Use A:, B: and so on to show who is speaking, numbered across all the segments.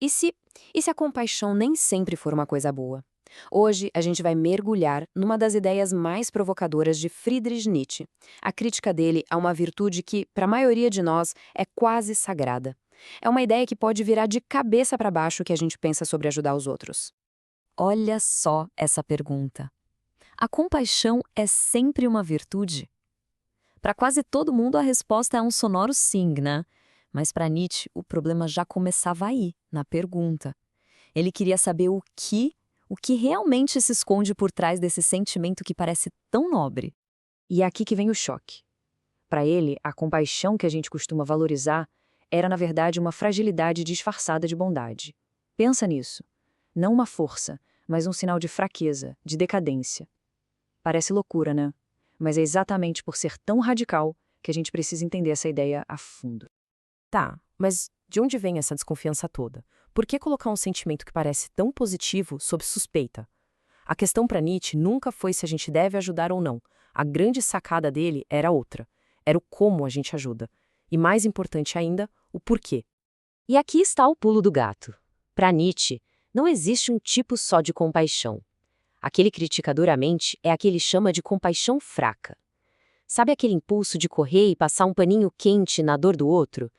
A: E se, e se a compaixão nem sempre for uma coisa boa? Hoje a gente vai mergulhar numa das ideias mais provocadoras de Friedrich Nietzsche, a crítica dele a uma virtude que, para a maioria de nós, é quase sagrada. É uma ideia que pode virar de cabeça para baixo o que a gente pensa sobre ajudar os outros.
B: Olha só essa pergunta. A compaixão é sempre uma virtude? Para quase todo mundo, a resposta é um sonoro sim, né? Mas para Nietzsche, o problema já começava aí, na pergunta. Ele queria saber o que realmente se esconde por trás desse sentimento que parece tão nobre.
A: E é aqui que vem o choque. Para ele, a compaixão que a gente costuma valorizar era, na verdade, uma fragilidade disfarçada de bondade. Pensa nisso. Não uma força, mas um sinal de fraqueza, de decadência. Parece loucura, né? Mas é exatamente por ser tão radical que a gente precisa entender essa ideia a fundo.
C: Tá, mas de onde vem essa desconfiança toda? Por que colocar um sentimento que parece tão positivo sob suspeita? A questão para Nietzsche nunca foi se a gente deve ajudar ou não. A grande sacada dele era outra. Era o como a gente ajuda. E mais importante ainda, o porquê.
D: E aqui está o pulo do gato. Para Nietzsche, não existe um tipo só de compaixão. Aquele critica duramente é aquele que chama de compaixão fraca. Sabe aquele impulso de correr e passar um paninho quente na dor do outro?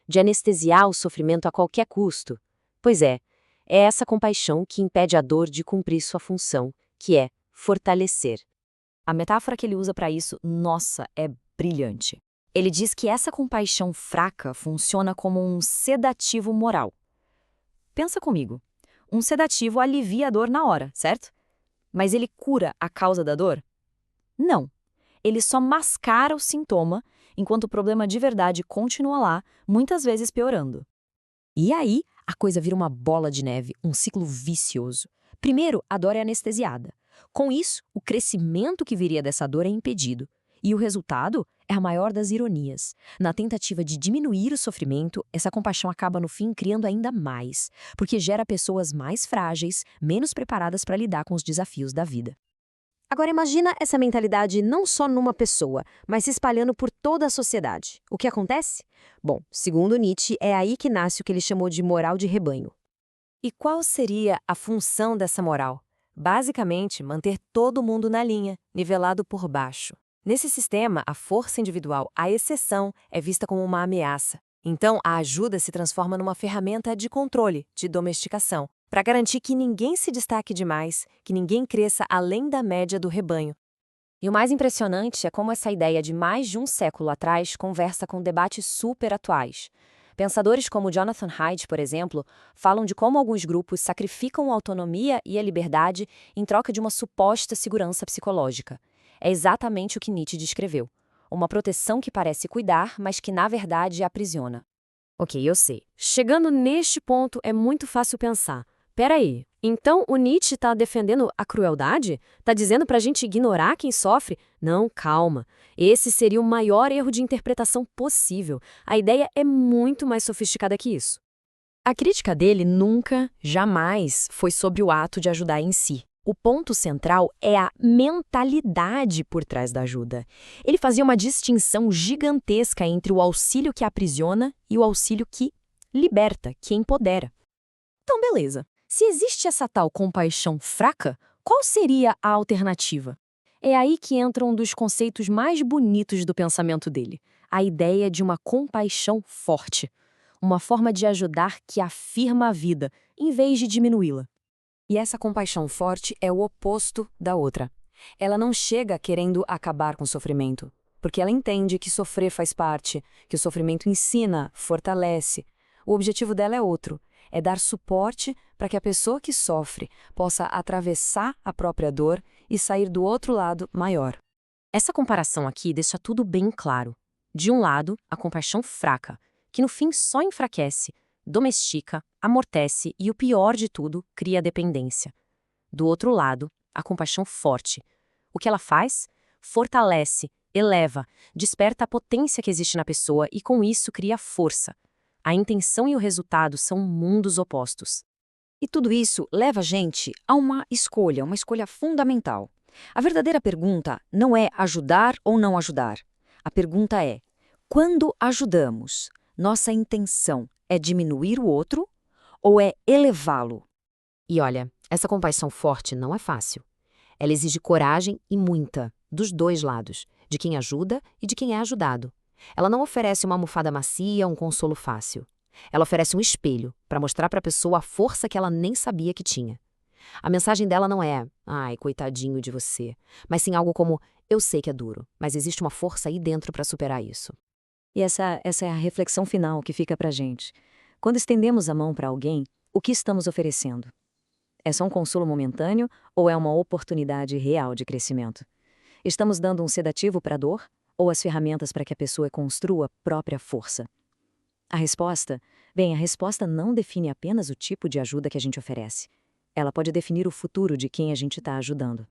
D: De anestesiar o sofrimento a qualquer custo? Pois é essa compaixão que impede a dor de cumprir sua função, que é fortalecer.
B: A metáfora que ele usa para isso, nossa, é brilhante. Ele diz que essa compaixão fraca funciona como um sedativo moral. Pensa comigo. Um sedativo alivia a dor na hora, certo? Mas ele cura a causa da dor? Não. Ele só mascara o sintoma, enquanto o problema de verdade continua lá, muitas vezes piorando.
E: E aí, a coisa vira uma bola de neve, um ciclo vicioso. Primeiro, a dor é anestesiada. Com isso, o crescimento que viria dessa dor é impedido. E o resultado é a maior das ironias. Na tentativa de diminuir o sofrimento, essa compaixão acaba no fim criando ainda mais, porque gera pessoas mais frágeis, menos preparadas para lidar com os desafios da vida.
D: Agora imagina essa mentalidade não só numa pessoa, mas se espalhando por toda a sociedade. O que acontece? Bom, segundo Nietzsche, é aí que nasce o que ele chamou de moral de rebanho.
C: E qual seria a função dessa moral? Basicamente, manter todo mundo na linha, nivelado por baixo. Nesse sistema, a força individual, a exceção, é vista como uma ameaça. Então, a ajuda se transforma numa ferramenta de controle, de domesticação, para garantir que ninguém se destaque demais, que ninguém cresça além da média do rebanho. E o mais impressionante é como essa ideia de mais de um século atrás conversa com debates super atuais. Pensadores como Jonathan Haidt, por exemplo, falam de como alguns grupos sacrificam a autonomia e a liberdade em troca de uma suposta segurança psicológica. É exatamente o que Nietzsche descreveu. Uma proteção que parece cuidar, mas que na verdade aprisiona. Ok, eu sei. Chegando neste ponto, é muito fácil pensar. Peraí, então o Nietzsche está defendendo a crueldade? Está dizendo para a gente ignorar quem sofre? Não, calma. Esse seria o maior erro de interpretação possível. A ideia é muito mais sofisticada que isso.
E: A crítica dele nunca, jamais, foi sobre o ato de ajudar em si. O ponto central é a mentalidade por trás da ajuda. Ele fazia uma distinção gigantesca entre o auxílio que aprisiona e o auxílio que liberta, que empodera. Então, beleza. Se existe essa tal compaixão fraca, qual seria a alternativa? É aí que entra um dos conceitos mais bonitos do pensamento dele, a ideia de uma compaixão forte. Uma forma de ajudar que afirma a vida, em vez de diminuí-la.
C: E essa compaixão forte é o oposto da outra. Ela não chega querendo acabar com o sofrimento, porque ela entende que sofrer faz parte, que o sofrimento ensina, fortalece. O objetivo dela é outro, é dar suporte para que a pessoa que sofre possa atravessar a própria dor e sair do outro lado maior.
E: Essa comparação aqui deixa tudo bem claro. De um lado, a compaixão fraca, que no fim só enfraquece, domestica, amortece e, o pior de tudo, cria dependência. Do outro lado, a compaixão forte. O que ela faz? Fortalece, eleva, desperta a potência que existe na pessoa e, com isso, cria força. A intenção e o resultado são mundos opostos.
F: E tudo isso leva a gente a uma escolha fundamental. A verdadeira pergunta não é ajudar ou não ajudar. A pergunta é: quando ajudamos, nossa intenção é diminuir o outro ou é elevá-lo?
D: E olha, essa compaixão forte não é fácil. Ela exige coragem e muita, dos dois lados, de quem ajuda e de quem é ajudado. Ela não oferece uma almofada macia, um consolo fácil. Ela oferece um espelho para mostrar para a pessoa a força que ela nem sabia que tinha. A mensagem dela não é, ai, coitadinho de você, mas sim algo como, eu sei que é duro, mas existe uma força aí dentro para superar isso.
A: E essa é a reflexão final que fica pra gente. Quando estendemos a mão para alguém, o que estamos oferecendo? É só um consolo momentâneo ou é uma oportunidade real de crescimento? Estamos dando um sedativo para a dor ou as ferramentas para que a pessoa construa própria força? A resposta não define apenas o tipo de ajuda que a gente oferece. Ela pode definir o futuro de quem a gente está ajudando.